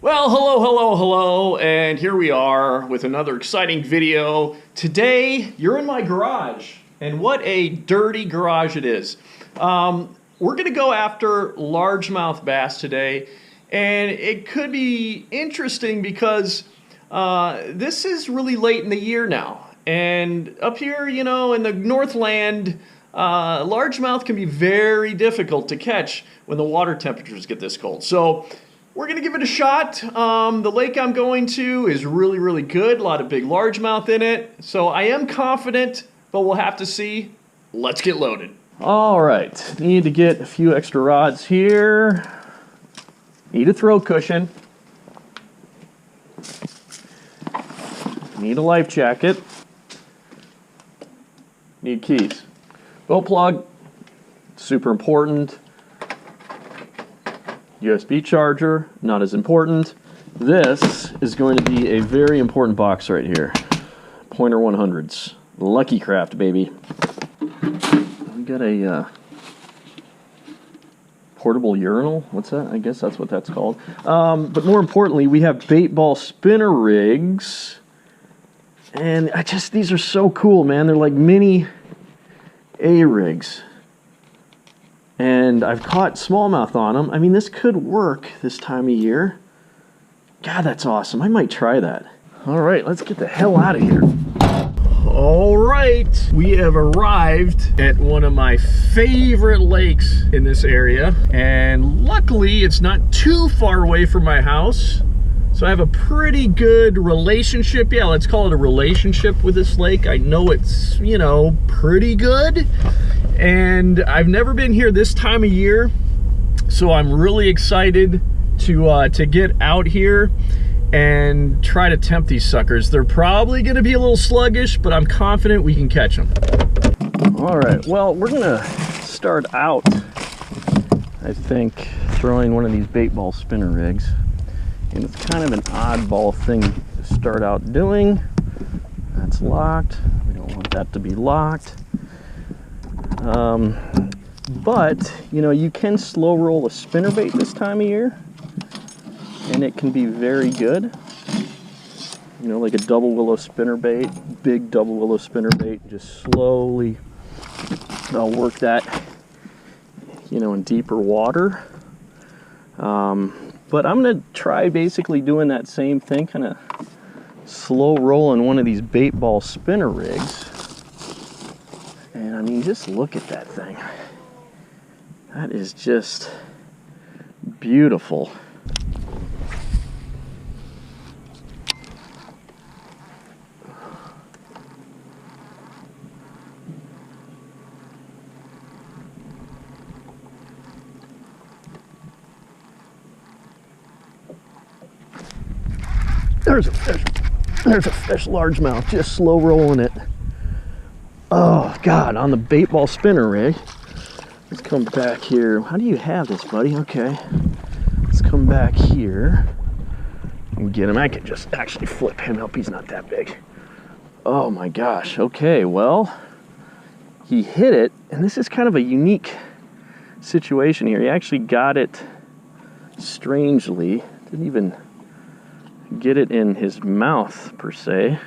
Well, hello, and here we are with another exciting video. Today, you're in my garage, and what a dirty garage it is. We're gonna go after largemouth bass today, and it could be interesting because this is really late in the year now. And up here, you know, in the Northland, largemouth can be very difficult to catch when the water temperatures get this cold. So we're gonna give it a shot. The lake I'm going to is really good. A lot of big largemouth in it. So I am confident, but we'll have to see. Let's get loaded. All right, need to get a few extra rods here. Need a throw cushion. Need a life jacket. Need keys. Boat plug, super important. USB charger, not as important. This is going to be a very important box right here. Pointer 100s. Lucky Craft, baby. We got a portable urinal. What's that? I guess that's what that's called. But more importantly, we have bait ball spinner rigs. And these are so cool, man. They're like mini A-rigs. And I've caught smallmouth on them. I mean, this could work this time of year. God, that's awesome. I might try that. All right, let's get the hell out of here. All right, we have arrived at one of my favorite lakes in this area. And luckily, it's not too far away from my house. So I have a pretty good relationship. Yeah, let's call it a relationship with this lake. I know it's, you know, pretty good. And I've never been here this time of year, so I'm really excited to get out here and try to tempt these suckers. They're probably going to be a little sluggish, but I'm confident we can catch them. All right, well, we're going to start out, I think, throwing one of these bait ball spinner rigs. And it's kind of an oddball thing to start out doing. That's locked. We don't want that to be locked. But you know, you can slow roll a spinnerbait this time of year, and it can be very good. You know, like a double willow spinnerbait, big double willow spinnerbait. Just slowly, I'll work that, you know, in deeper water. But I'm gonna try basically doing that same thing, kind of slow rolling one of these bait ball spinner rigs. And I mean, just look at that thing. That is just beautiful. There's a fish largemouth, just slow rolling it. Oh God, on the bait ball spinner rig. Let's come back here. How do you have this, buddy? Okay, let's come back here and get him. I could just actually flip him up. He's not that big. Oh my gosh. Okay, well, he hit it, and this is kind of a unique situation here. He actually got it strangely. Didn't even get it in his mouth per se,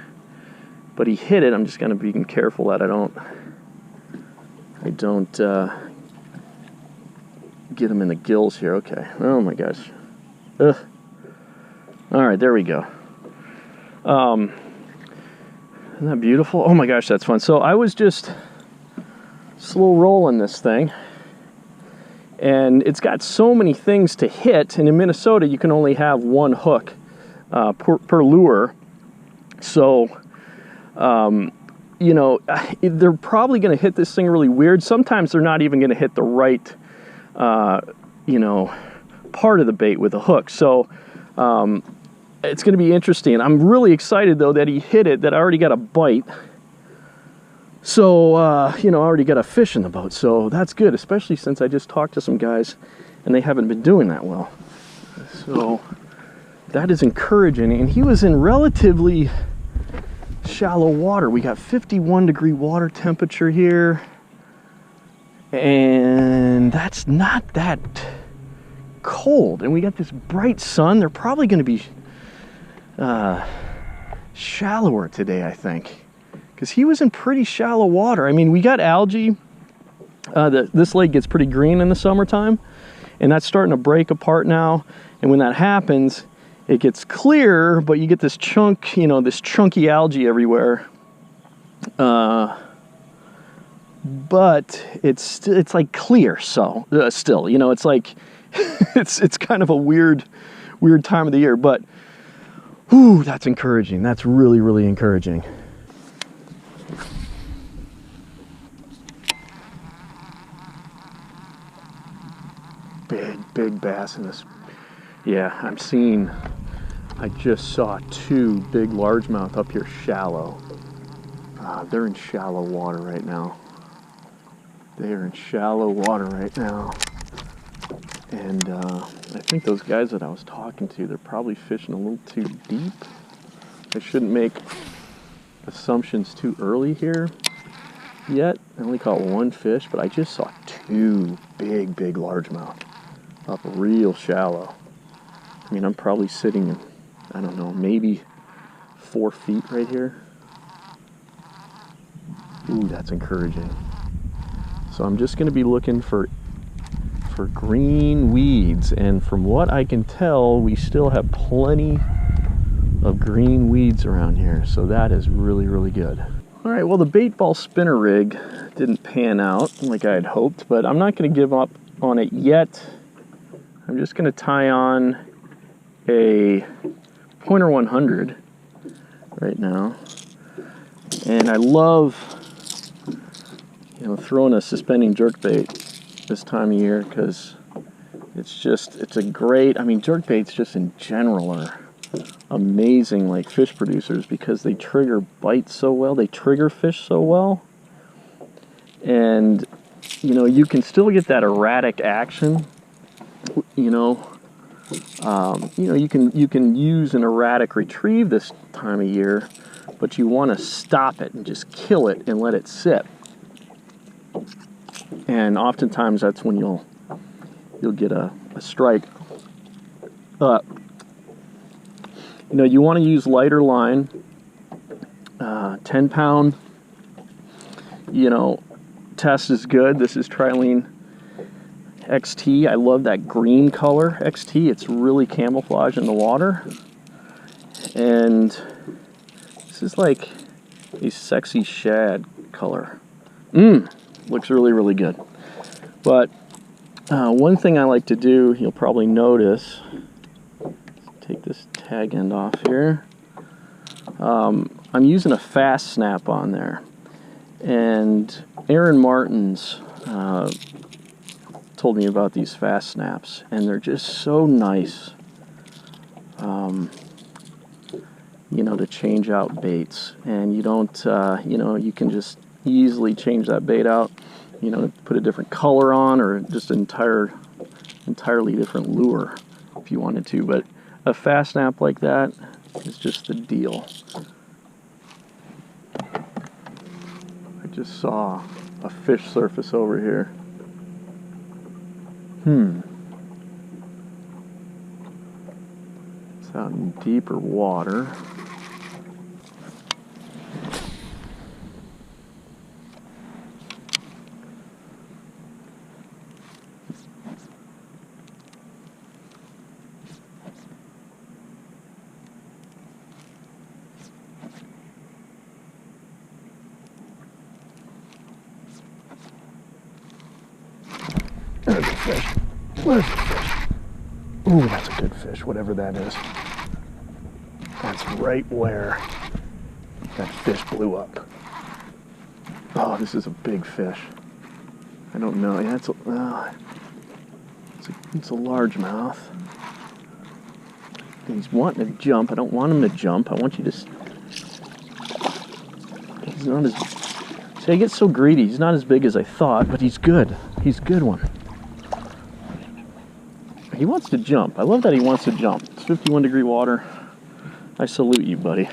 but he hit it. I'm just gonna be careful that I don't get him in the gills here. Okay. Oh my gosh. Ugh. All right, there we go. Isn't that beautiful? Oh my gosh, that's fun. So I was just slow rolling this thing, and it's got so many things to hit, and in Minnesota you can only have one hook per lure. So you know, they're probably going to hit this thing really weird. Sometimes they're not even going to hit the right you know, part of the bait with a hook. So it's going to be interesting. I'm really excited though that he hit it, that I already got a bite. So you know, I already got a fish in the boat, so that's good, especially since I just talked to some guys and they haven't been doing that well. So that is encouraging. And he was in relatively shallow water. We got 51-degree water temperature here, and that's not that cold. cold and we got this bright sun. They're probably going to be shallower today, I think, because he was in pretty shallow water. I mean, we got algae. This lake gets pretty green in the summertime, and that's starting to break apart now. And when that happens, it gets clear, but you get this chunk, you know, this chunky algae everywhere. But it's like clear, so still, you know, it's like it's kind of a weird time of the year. But whew, that's encouraging. That's really, really encouraging. Big bass in this. Yeah, I just saw 2 big largemouth up here shallow. They're in shallow water right now. They are in shallow water right now. And I think those guys that I was talking to, they're probably fishing a little too deep. I shouldn't make assumptions too early here yet. I only caught 1 fish, but I just saw 2 big largemouth up real shallow. I mean, I'm probably sitting in, I don't know, maybe 4 feet right here. Ooh, that's encouraging. So I'm just going to be looking for green weeds, and from what I can tell, we still have plenty of green weeds around here, so that is really, really good. All right, well, the bait ball spinner rig didn't pan out like I had hoped, but I'm not going to give up on it yet. I'm just going to tie on a Pointer 100 right now, and I love, you know, throwing a suspending jerkbait this time of year, because it's a great, I mean, jerkbaits just in general are amazing, like, fish producers, because they trigger bites so well, they trigger fish so well, and, you know, you can still get that erratic action, you know, you can use an erratic retrieve this time of year, but you want to stop it and just kill it and let it sit. And oftentimes that's when you'll get a strike. You know, you want to use lighter line, 10 pound, you know, test is good. This is Trilene XT. I love that green color XT. It's really camouflage in the water. And this is like a sexy shad color. Looks really, really good. But one thing I like to do, you'll probably notice, take this tag end off here. I'm using a fast snap on there. And Aaron Martins told me about these fast snaps, and they're just so nice, you know, to change out baits. And you don't, you know, you can just easily change that bait out, you know, put a different color on, or just an entirely different lure if you wanted to. But a fast snap like that is just the deal. I just saw a fish surface over here. It's out in deeper water. There's a fish. Where's the fish? Ooh, that's a good fish, whatever that is. That's right where that fish blew up. Oh, this is a big fish. I don't know. Yeah, it's a largemouth. He's wanting to jump. I don't want him to jump. I want you to... He's not as... See, I get so greedy. He's not as big as I thought, but he's good. He's a good one. He wants to jump. I love that he wants to jump. It's 51-degree water. I salute you, buddy.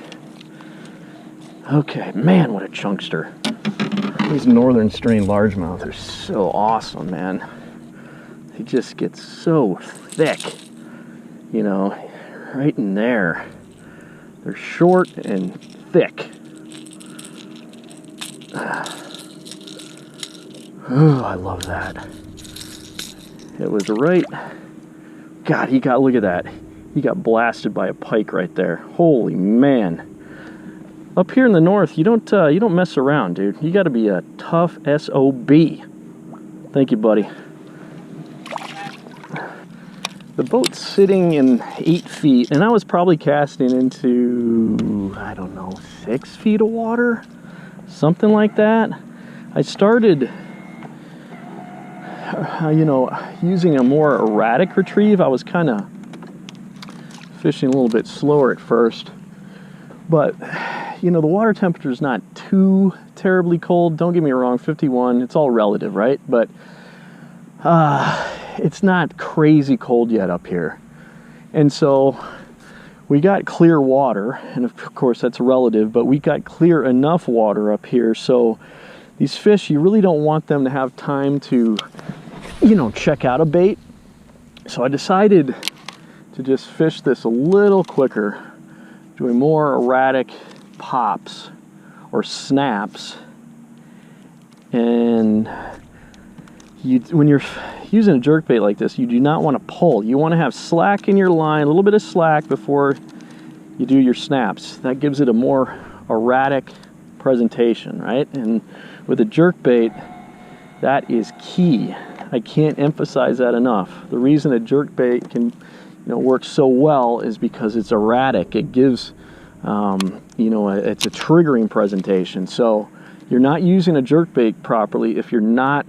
Okay, man, what a chunkster. These northern strain largemouth are so awesome, man. they just get so thick, you know, right in there. They're short and thick. Oh, I love that. It was right. God, look at that. He got blasted by a pike right there. Holy man. Up here in the north, you don't mess around, dude. You got to be a tough SOB. Thank you, buddy. The boat's sitting in 8 feet, and I was probably casting into, I don't know, 6 feet of water? Something like that. I started, you know, using a more erratic retrieve. I was kind of fishing a little bit slower at first. But, you know, the water temperature is not too terribly cold. Don't get me wrong, 51, it's all relative, right? But it's not crazy cold yet up here. And so we got clear water, and of course that's relative, but we got clear enough water up here. So these fish, you really don't want them to have time to, you know, check out a bait. So I decided to just fish this a little quicker, doing more erratic pops or snaps. And when you're using a jerkbait like this, you do not want to pull. You want to have slack in your line, a little bit of slack before you do your snaps. That gives it a more erratic presentation, right? And with a jerkbait, that is key. I can't emphasize that enough. The reason a jerkbait can, you know, work so well is because it's erratic. It gives, you know, it's a triggering presentation. So you're not using a jerkbait properly if you're not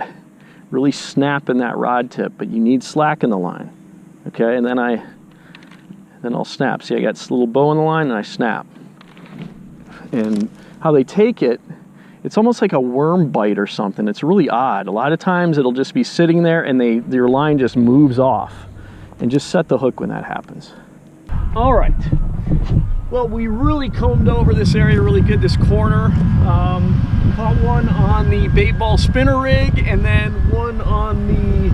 really snapping that rod tip, but you need slack in the line. Okay, and then I'll snap. See, I got this little bow in the line and I snap. And how they take it, it's almost like a worm bite or something. It's really odd. A lot of times it'll just be sitting there and your line just moves off. And just set the hook when that happens. All right. Well, we really combed over this area really good, this corner. Caught one on the bait ball spinner rig and then one on the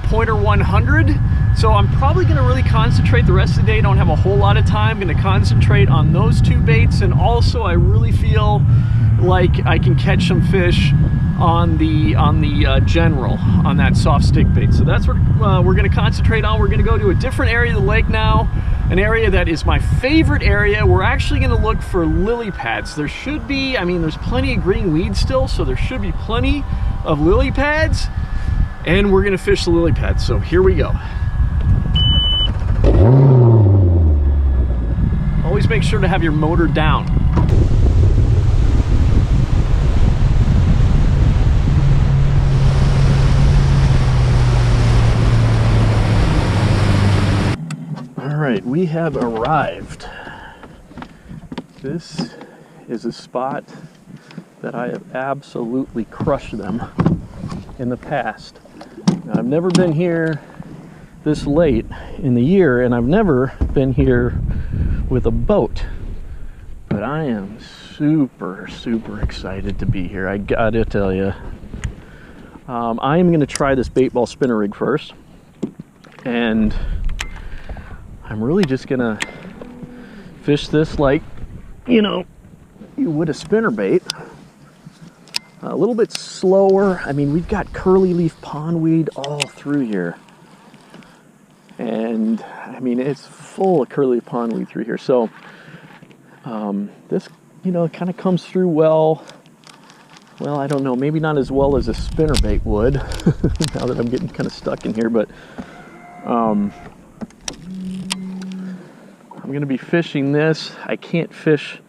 Pointer 100. So I'm probably going to really concentrate the rest of the day. Don't have a whole lot of time. I'm going to concentrate on those 2 baits, and also I really feel like I can catch some fish on the general, on that soft stick bait. So that's what we're going to concentrate on. We're going to go to a different area of the lake now, an area that is my favorite area. We're actually going to look for lily pads. There should be, I mean, there's plenty of green weeds still, so there should be plenty of lily pads, and we're going to fish the lily pads. So here we go. Always make sure to have your motor down. All right, we have arrived. This is a spot that I have absolutely crushed them in the past. Now, I've never been here this late in the year, and I've never been here with a boat, but I am super excited to be here. I gotta tell you, I am going to try this bait ball spinner rig first, and I'm really just gonna fish this like, you know, you would a spinner bait. A little bit slower. I mean, we've got curly leaf pondweed all through here. And I mean, it's full of curly leaf pondweed through here. So this, you know, kind of comes through well. Well, I don't know, maybe not as well as a spinner bait would, now that I'm getting kind of stuck in here, but I'm going to be fishing this. I can't fish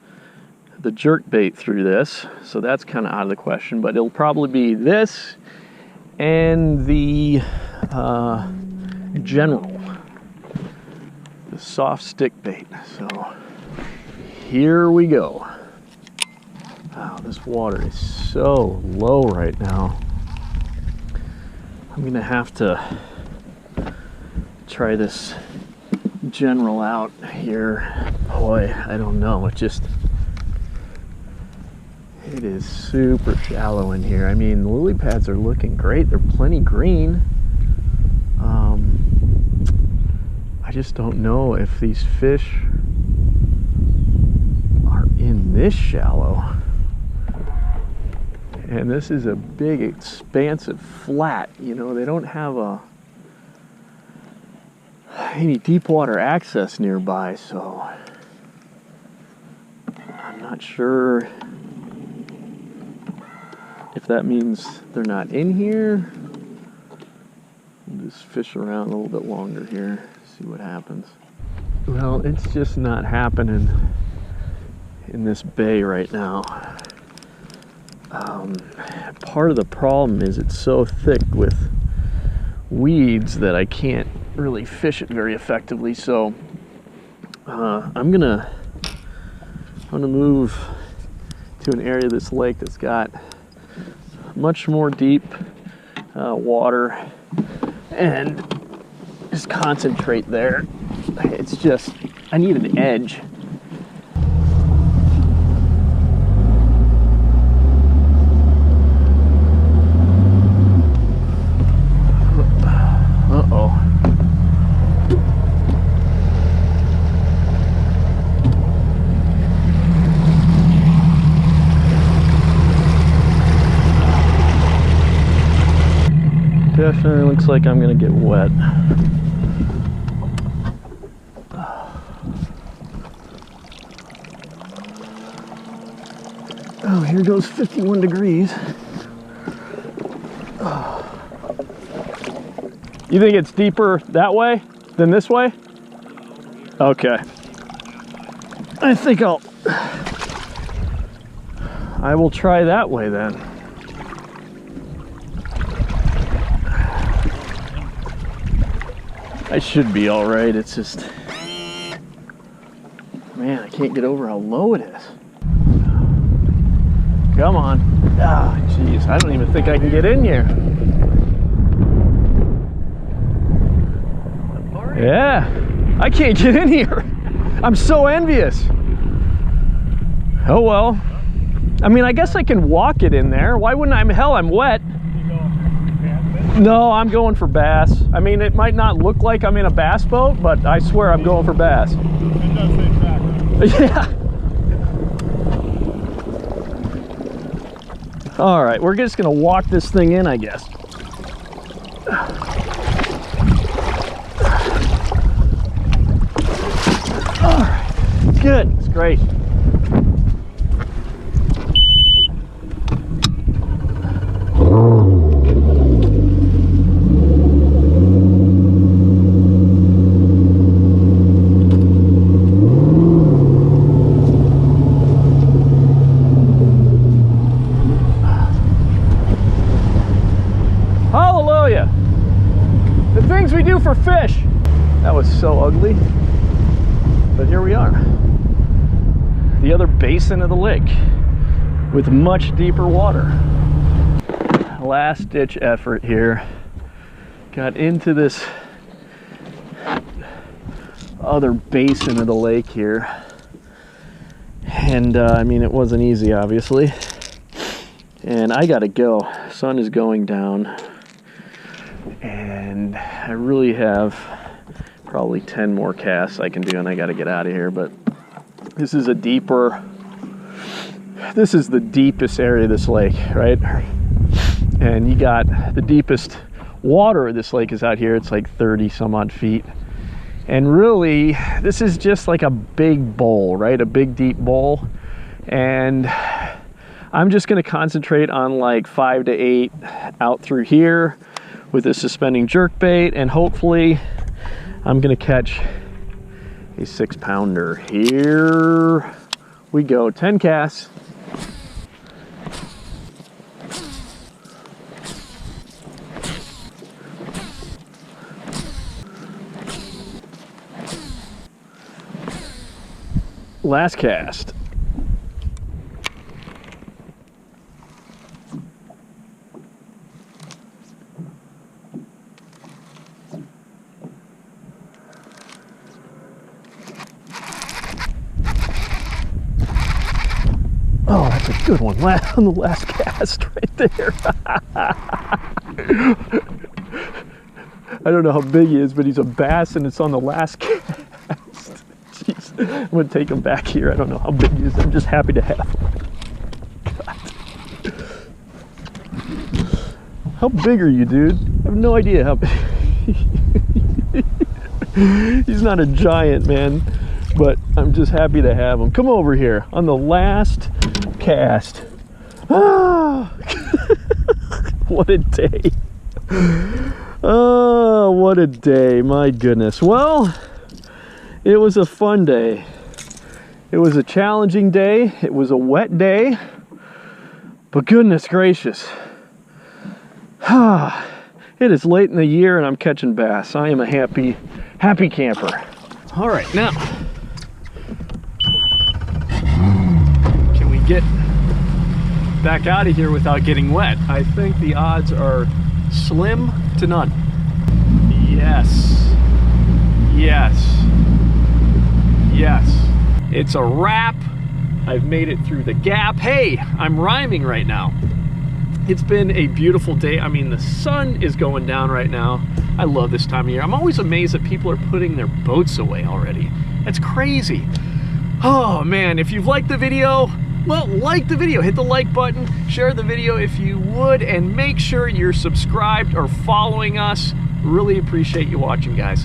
the jerk bait through this, so that's kind of out of the question, but it'll probably be this and the general, the soft stick bait. So here we go. Wow, this water is so low right now. I'm going to have to try this general out here. Boy, I don't know, it is super shallow in here. I mean, the lily pads are looking great. They're plenty green. I just don't know if these fish are in this shallow. And this is a big, expansive flat. You know, they don't have any deep water access nearby, so I'm not sure if that means they're not in here. We'll just fish around a little bit longer here, see what happens. Well, it's just not happening in this bay right now. Part of the problem is it's so thick with weeds that I can't really fish it very effectively. So I'm gonna move to an area of this lake that's got much more deep water and just concentrate there. It's just, I need an edge. Definitely looks like I'm gonna get wet. Oh, here goes 51 degrees. You think it's deeper that way than this way? Okay. I think I will try that way then. I should be all right. It's just, man, I can't get over how low it is. Come on. Ah, jeez, I don't even think I can get in here. Yeah, I can't get in here. I'm so envious. Oh well. I mean, I guess I can walk it in there. Why wouldn't I? Hell, I'm wet. No, I'm going for bass. I mean, it might not look like I'm in a bass boat, but I swear I'm going for bass. It does say track, right? Yeah. All right, we're just gonna walk this thing in, I guess. All right, it's good, it's great. Hallelujah. The things we do for fish. That was so ugly, but here we are. The other basin of the lake with much deeper water. Last ditch effort here. Got into this other basin of the lake here. And I mean, it wasn't easy, obviously. And I gotta go. Sun is going down. And I really have probably 10 more casts I can do, and I got to get out of here. But this is the deepest area of this lake, right? And you got the deepest water of this lake is out here. It's like 30 some odd feet. And really, this is just like a big bowl, right? A big deep bowl. And I'm just going to concentrate on like 5 to 8 out through here with a suspending jerk bait, and hopefully I'm gonna catch a 6-pounder. Here we go, 10 casts. Last cast. Oh, that's a good one on the last cast right there. I don't know how big he is, but he's a bass and it's on the last cast. Jeez, I'm gonna take him back here. I don't know how big he is. I'm just happy to have him. How big are you, dude? I have no idea how big. He's not a giant, man, but I'm just happy to have him. Come over here on the last cast. Ah! What a day. Oh, what a day. My goodness. Well, it was a fun day. It was a challenging day. It was a wet day. But goodness gracious. It is late in the year and I'm catching bass. I am a happy camper. All right, now, can we get back out of here without getting wet? I think the odds are slim to none. Yes. Yes. Yes. It's a wrap. I've made it through the gap. Hey, I'm rhyming right now. It's been a beautiful day. I mean, the sun is going down right now. I love this time of year. I'm always amazed that people are putting their boats away already. That's crazy. Oh man, if you've liked the video, well, like the video, hit the like button, share the video if you would, and make sure you're subscribed or following us. Really appreciate you watching, guys.